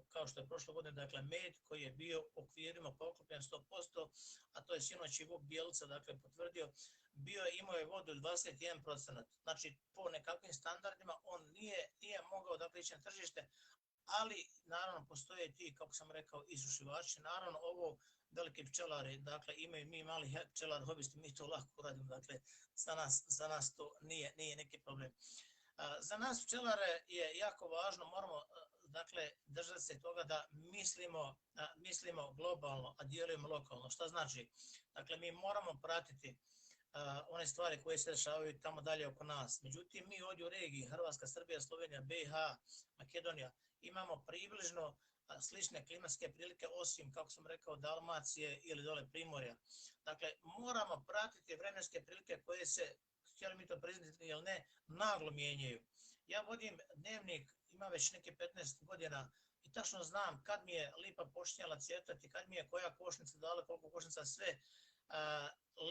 kao što je prošle godine, dakle, med koji je bio u okvirima poklopljen 100%, a to je sinoć i Vuk Bjelica, dakle, potvrdio, imao je vodu 21%. Znači, po nekakvim standardima on nije mogao da ići na tržište, ali naravno postoje ti, kako sam rekao, isušivači. Naravno, ovo veliki pčelari, dakle, imaju mi mali pčelar hobisti, mi to lako uradimo, dakle, za nas to nije neki problem. Za nas pčelare je jako važno, moramo, dakle, držati se toga da mislimo globalno, a djelujemo lokalno. Šta znači? Dakle, mi moramo pratiti one stvari koje se dešavaju tamo dalje oko nas. Međutim, mi ovdje u regiji, Hrvatska, Srbija, Slovenija, BiH, Makedonija, imamo približno slične klimatske prilike, osim, kako sam rekao, Dalmacije ili dole Primorja. Dakle, moramo pratiti vremenske prilike koje se, htjeli mi to priznati ili ne, naglo mijenjaju. Ja vodim dnevnik, ima već neke 15 godina i tačno znam kad mi je lipa počinjala cvjetati, kad mi je koja košnica dala, koliko košnica, sve.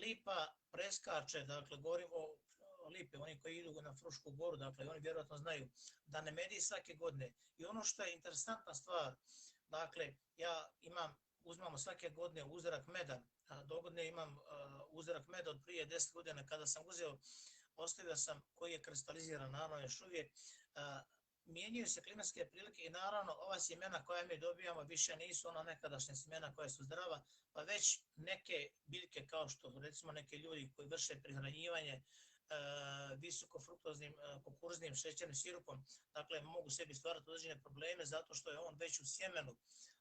Lipa preskače, dakle, govorim o lipe, oni koji idu na Frušku goru, dakle, oni vjerojatno znaju da ne medi svake godine. I ono što je interesantna stvar, dakle, uzmamo svake godine uzorak meda, dogodine imam uzorak meda od prije 10 godina, kada sam uzeo, ostavio sam koji je kristaliziran, naravno još uvijek, mijenjaju se klimatske prilike i naravno ova sjemena koja mi dobijamo više nisu ona nekadašnja sjemena koja su zdrava, pa već neke biljke kao što recimo neki ljudi koji vrše prihranjivanje visokofruktoznim kukuruznim šećernim sirupom, dakle mogu sebi stvarati određene probleme zato što je on već u sjemenu,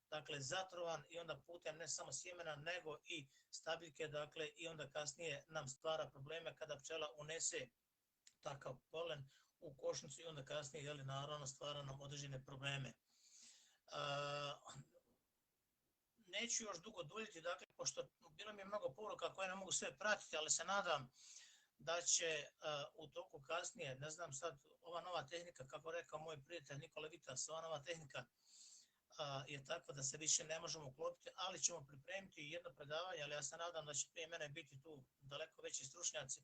dakle zatrovan i onda putem ne samo sjemena nego i stabiljke, dakle i onda kasnije nam stvara probleme kada pčela unese takav polen u košnicu i onda kasnije, naravno, stvara nam određene probleme. Neću još dugo duljiti, dakle, pošto bilo mi je mnogo poruka koje ne mogu sve pratiti, ali se nadam da će u toku kasnije, ne znam sad, ova nova tehnika, kako rekao moj prijatelj Nikola Vitas, ova nova tehnika je takva da se više ne možemo uklopiti, ali ćemo pripremiti jedno predavanje, ali ja se nadam da će prije mene biti tu daleko veći stručnjaci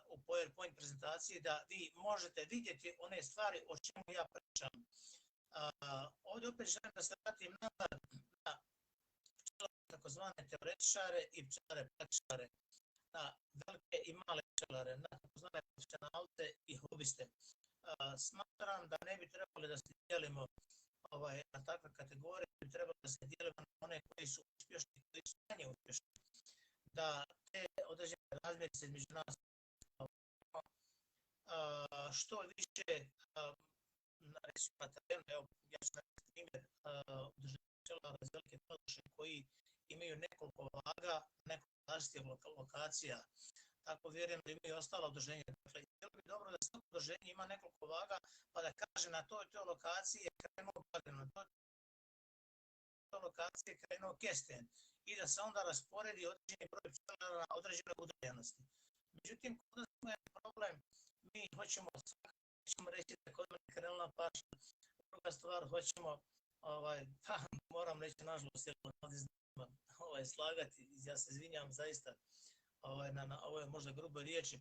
u PowerPoint prezentaciji, da vi možete vidjeti one stvari o čemu ja pričam. Ovdje opet želim da se vratim na takozvane teoretičare i pčelare praktičare, na velike i male pčelare, na takozvane profesionalce i hobiste. Smatram da ne bi trebali da se dijelimo na takve kategorije, bi trebali da se dijelimo na one koji su uspješni i koji su manje uspješni. Da te određene razmjerice između nas što više na terenu, evo ja ću naći primjer udruženja pčelara iz Velike Kladuše koji imaju nekoliko vaga, nekoliko različitih lokacija. Tako vjerujem da imaju ostala udruženja. Dakle, bilo bi dobro da svako udruženje ima nekoliko vaga, pa da kaže na toj lokaciji je krenuo bagen, na toj lokaciji je krenuo kesten i da se onda rasporedi određeni broj pčelara na određene udaljenosti. Međutim, kod nas je problem, mi hoćemo reći da kod mene krenula paša. Druga stvar, hoćemo, moram reći nažalost, jer slagati, ja se izvinjam zaista na ove možda grube riječi,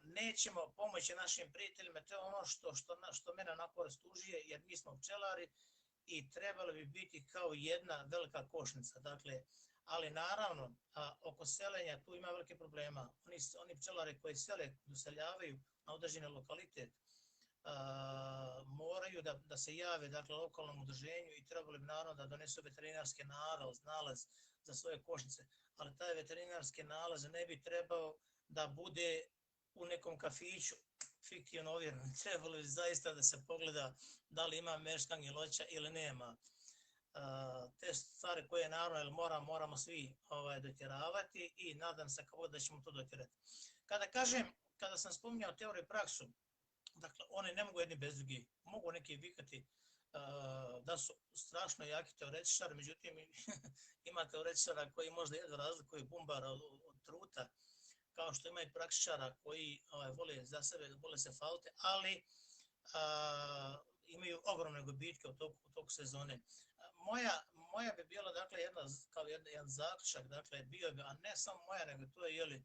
nećemo pomoći našim prijateljima, to je ono što mene onako rastužuje, jer mi smo pčelari i trebali bi biti kao jedna velika košnica, dakle, ali naravno, oko selenja tu ima velike problema. Oni pčelari koji doseljavaju na određeni lokalitet, moraju da se jave dakle, lokalnom udruženju i trebali bi naravno da donesu veterinarski nalaz za svoje košnice, ali taj veterinarski nalaz ne bi trebao da bude u nekom kafiću fiktivno ovjereno. Trebalo bi zaista da se pogleda da li ima meška angiloća ili nema. Te stvari koje naravno moramo svi dotjeravati i nadam se kako da ćemo to dotjerati. Kada sam spominjao teoriju i praksu, dakle, one ne mogu jedni bez drugih. Mogu neki vikati da su strašno jaki teoretičari, međutim ima teoretičara koji možda jedno razlikuju bumbara od truta, kao što ima i praktičara koji vole za sebe, vole se falte, ali imaju ogromne gubitke u toku sezone. Moja bi bila, dakle, jedan zaključak, dakle, bio bi, a ne samo moja, nego to je,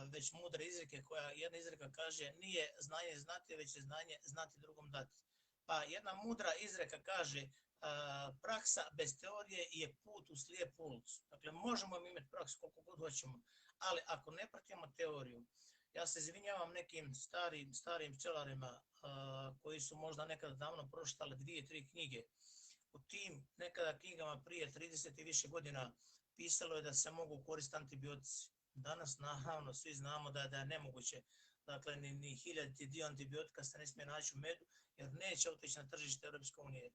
već mudre izreke, koja jedna izreka kaže nije znanje znati, već je znanje znati drugom dati. Pa jedna mudra izreka kaže praksa bez teorije je put u slijep ulicu. Dakle, možemo mi imati praksu koliko god hoćemo, ali ako ne pratimo teoriju, ja se izvinjavam nekim starim pčelarima koji su možda nekada davno pročitali 2-3 knjige. U tim nekada knjigama prije 30 i više godina pisalo je da se mogu koristiti antibiotici. Danas, naravno, svi znamo da je nemoguće. Dakle, ni 1000 dio antibiotika se ne smije naći u medu, jer neće otići na tržište Europske unije.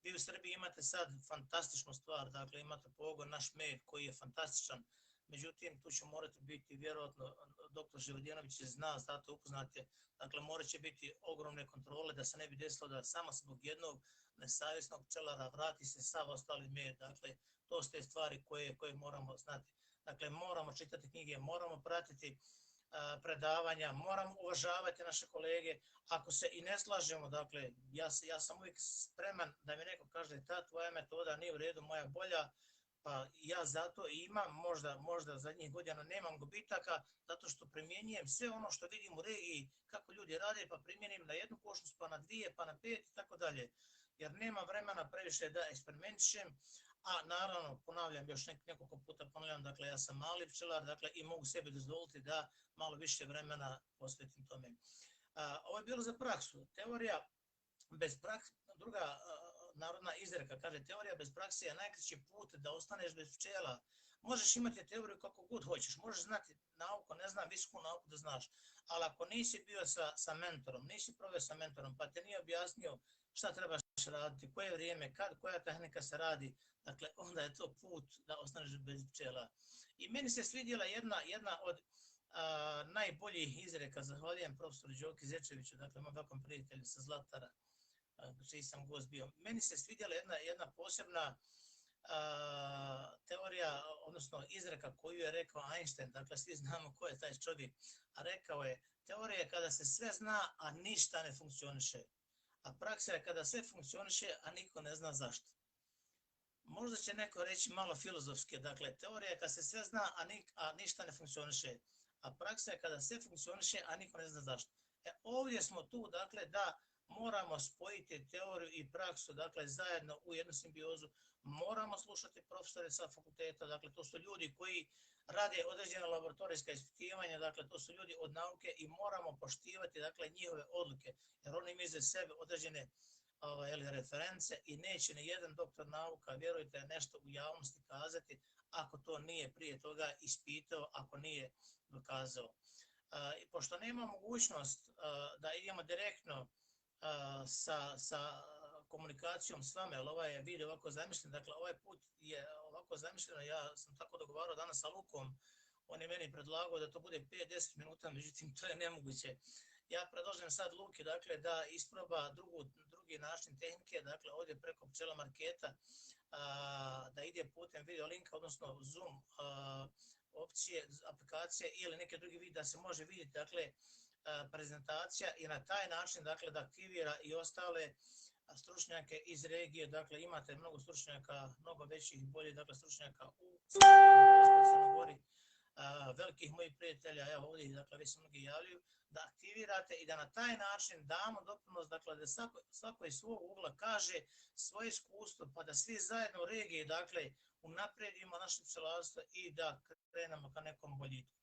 Vi u Srbiji imate sad fantastičnu stvar, dakle, imate pogon naš med koji je fantastičan. Međutim, tu će morati biti, vjerojatno, dr. Živodjanović zna, zato upoznate, dakle, morat će biti ogromne kontrole da se ne bi desilo da samo zbog jednog nesavjesnog pčelara vrati se sav ostali med. Dakle, to su te stvari koje moramo znati. Dakle, moramo čitati knjige, moramo pratiti predavanja, moramo uvažavati naše kolege. Ako se i ne slažemo, dakle, ja sam uvijek spreman da mi neko kaže ta tvoja metoda nije u redu, moja bolja, pa ja zato i imam, možda zadnjih godina nemam gubitaka, zato što primjenjujem sve ono što vidim u regiji, kako ljudi rade, pa primjenim na jednu košnicu, pa na 2, pa na 5 i tako dalje. Jer nema vremena previše da eksperimentišem, a naravno, ponavljam, još nekoliko puta ponavljam, dakle, ja sam mali pčelar, dakle, i mogu sebi dozvoliti da malo više vremena posvetim tome. Ovo je bilo za praksu. Teorija bez prakse, druga narodna izreka kaže, teorija bez prakse je najkraći put da ostaneš bez pčela. Možeš imati teoriju kako god hoćeš, možeš znati nauku, ne znam, visoku nauku da znaš, ali ako nisi bio sa mentorom, nisi proveo sa mentorom, pa te nije objasnio šta trebaš raditi, koje vrijeme, koja tehnika se radi, dakle, onda je to put da ostaneš bez pčela. I meni se svidjela jedna od najboljih izreka, zahvaljujem profesoru Đoki Zečeviću, dakle, moj velikom prijatelju sa Zlatara, čiji sam gost bio. Meni se svidjela jedna posebna teorija odnosno izreka koju je rekao Einstein, dakle svi znamo ko je taj čovjek, a rekao je teorija je kada se sve zna, a ništa ne funkcioniše, a praksa je kada sve funkcioniše, a niko ne zna zašto. Možda će neko reći malo filozofski, dakle teorija je kada se sve zna, a ništa ne funkcioniše, a praksa je kada sve funkcioniše, a niko ne zna zašto. Ovdje smo tu, dakle, da moramo spojiti teoriju i praksu, dakle, zajedno u jednu simbiozu. Moramo slušati profesore sa fakulteta, dakle, to su ljudi koji rade određene laboratorijska ispitivanja, dakle, to su ljudi od nauke i moramo poštivati, dakle, njihove odluke, jer oni imaju za sebe određene reference i neće ni jedan doktor nauka, vjerujte, nešto u javnosti kazati ako to nije prije toga ispitao, ako nije dokazao. Pošto nema mogućnost da idemo direktno sa komunikacijom s vama, jer ovaj je video ovako zamišljen, dakle ovaj put je ovako zamišljeno, ja sam tako dogovarao danas sa Lukom, on je meni predlagao da to bude 5-10 minuta, međutim to je nemoguće. Ja predlažem sad Luki, dakle, da isproba drugi način tehnike, dakle ovdje preko Pčela Marketa, da ide putem video linka, odnosno Zoom opcije, aplikacije ili neke drugi vid da se može vidjeti, dakle, prezentacija i na taj način, dakle, da aktivira i ostale stručnjake iz regije, dakle, imate mnogo stručnjaka, mnogo većih i boljih, dakle, stručnjaka u Crnoj Gori, velikih mojih prijatelja, evo ovdje, dakle, već se mnogi javljaju, da aktivirate i da na taj način damo doprinos, dakle, da svako iz svog ugla kaže svoje iskustvo, pa da svi zajedno u regiji, dakle, unaprijedimo naše pčelarstvo i da krenemo ka nekom boljitku.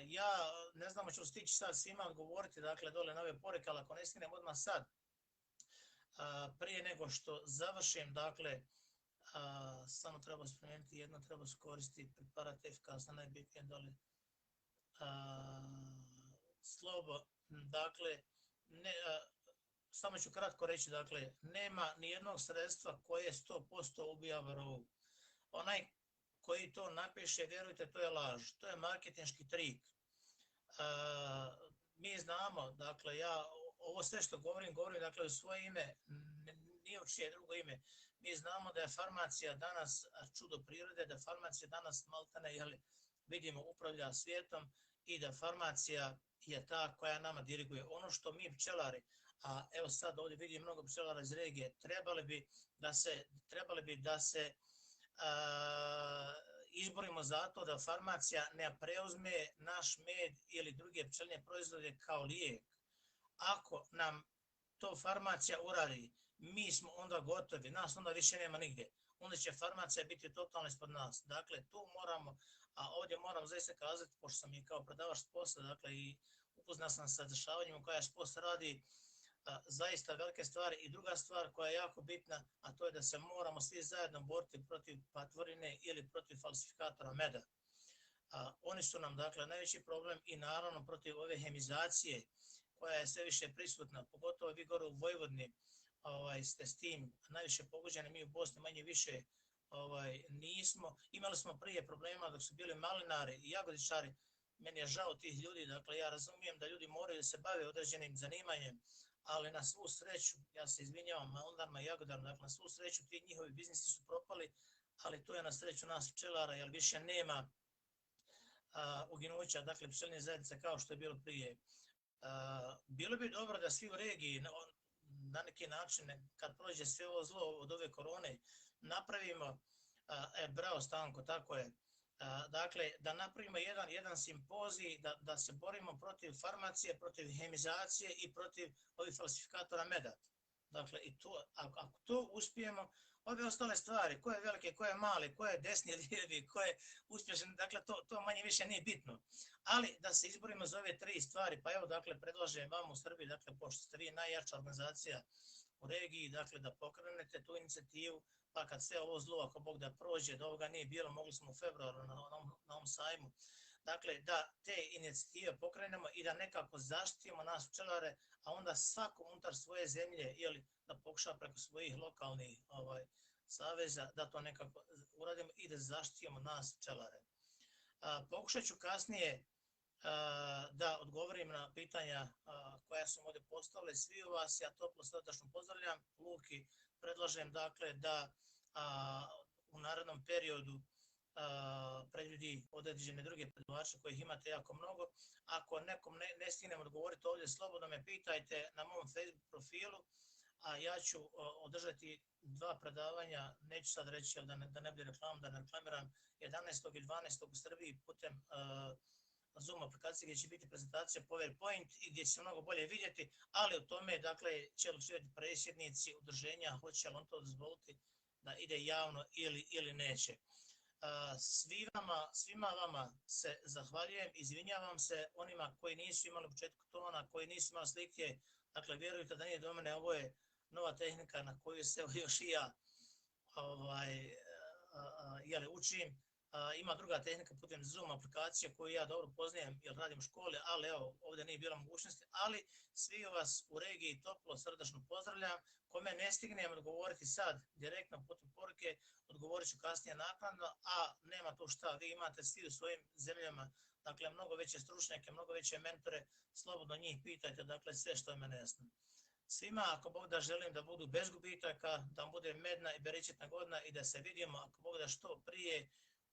Ja ne znam, ću stići sad svima odgovoriti, dakle, dole na ove poruke, ali ako ne stignem odmah sad, prije nego što završim, dakle, samo treba spomenuti jedno, treba koristiti preparat efikasno, najbitnije dole. Slobo, dakle, samo ću kratko reći, dakle, nema ni jednog sredstva koje 100% ubija varovu. Onaj koji to napiše, vjerujte, to je laž, to je marketinški trik. Mi znamo, dakle, ja ovo sve što govorim, dakle, u svoje ime, nije u čije drugo ime. Mi znamo da je farmacija danas čudo prirode, da farmacija danas maltene, jel, vidimo, upravlja svijetom i da farmacija je ta koja nama diriguje. Ono što mi pčelari, a evo sad ovdje vidim mnogo pčelara iz regije, trebali bi da se izborimo za to da farmacija ne preuzme naš med ili druge pčelinje proizvode kao lijek. Ako nam to farmacija uradi, mi smo onda gotovi, nas onda više nema nigdje. Onda će farmacija biti totalno ispod nas. Dakle, tu moramo, a ovdje moram zaista kazati, pošto sam i kao predavač SPOS-a, dakle, i upoznao sam sa dešavanjima koja SPOS radi, zaista velike stvari. I druga stvar koja je jako bitna, a to je da se moramo svi zajedno boriti protiv patvorine ili protiv falsifikatora meda. Oni su nam, dakle, najveći problem i naravno protiv ove hemizacije koja je sve više prisutna, pogotovo vi gore u Vojvodini ste s tim najviše pogođeni, mi u Bosni manje više nismo. Imali smo prije problema dok su bili malinari i jagodičari, meni je žao tih ljudi, dakle ja razumijem da ljudi moraju da se bave određenim zanimanjem, ali na svu sreću, ja se izvinjavam malinarima i jagodarima, dakle na svu sreću ti njihovi biznisi su propali, ali to je na sreću nas pčelara, jer više nema uginuća, dakle pčelinje zajednice kao što je bilo prije. Bilo bi dobro da svi u regiji na neki način, kad prođe sve ovo zlo od ove korone, napravimo, bravo Stanko, tako je, dakle, da napravimo jedan simpozij, da se borimo protiv farmacije, protiv hemizacije i protiv ovih falsifikatora meda. Dakle, i to, ako to uspijemo, ove ostale stvari, ko je velike, ko je mali, ko je desni, lijevi, ko je uspješan, dakle, to manje više nije bitno. Ali da se izborimo za ove tri stvari, pa evo, dakle, predlažem vam u Srbiji, dakle, pošto ste vi najjača organizacija u regiji, dakle, da pokrenete tu inicijativu, pa kad sve ovo zlo, ako Bog da prođe, da ovoga nije bilo, mogli smo u februaru na ovom sajmu, dakle, da te inicijative pokrenemo i da nekako zaštitimo nas pčelare, a onda svako unutar svoje zemlje, ili da pokuša preko svojih lokalnih saveza, da to nekako uradimo i da zaštitimo nas pčelare. Pokušat ću kasnije da odgovorim na pitanja koja su ovdje postavili svi u vas, ja toplo srdačno pozdravljam. Luki predlažem, dakle, da u narednom periodu predvidi određene druge predavače kojih imate jako mnogo. Ako nekom ne stignem odgovoriti ovdje, slobodno me pitajte na mom Facebook profilu, a ja ću održati 2 predavanja, neću sad reći da ne bude reklam, da ne reklamiram, 11. i 12. u Srbiji putem Zoom aplikacije gdje će biti prezentacija PowerPoint i gdje će se mnogo bolje vidjeti, ali o tome dakle, će odlučivati predsjednici udruženja, hoće li on to dozvoliti da ide javno ili neće. Svima vama se zahvaljujem, izvinjavam se onima koji nisu imali u početku tona, koji nisu imali slike, dakle vjerujte da nije do mene, ovo je nova tehnika na koju se još i ja učim. Ima druga tehnika putem Zoom aplikacije koju ja dobro poznajem jer radim u školi, ali evo, ovdje nije bilo mogućnosti, ali svi vas u regiji toplo srdačno pozdravljam. Kome ne stignem odgovoriti sad direktno putem poruke, odgovorit ću kasnije naknadno, a nema to šta, vi imate svi u svojim zemljama, dakle mnogo veće stručnjake, mnogo veće mentore, slobodno njih pitajte, dakle sve što je mene jasno. Svima, ako Bog da, želim da budu bez gubitaka, da vam bude medna i beričetna godina i da se vidimo, ako Bog da, što prije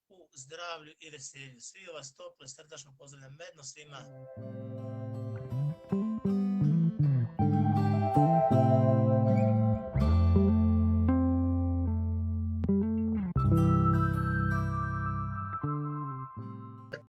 u zdravlju i veselju. Svi vas toplo i srdačno pozdravljam, medno svima.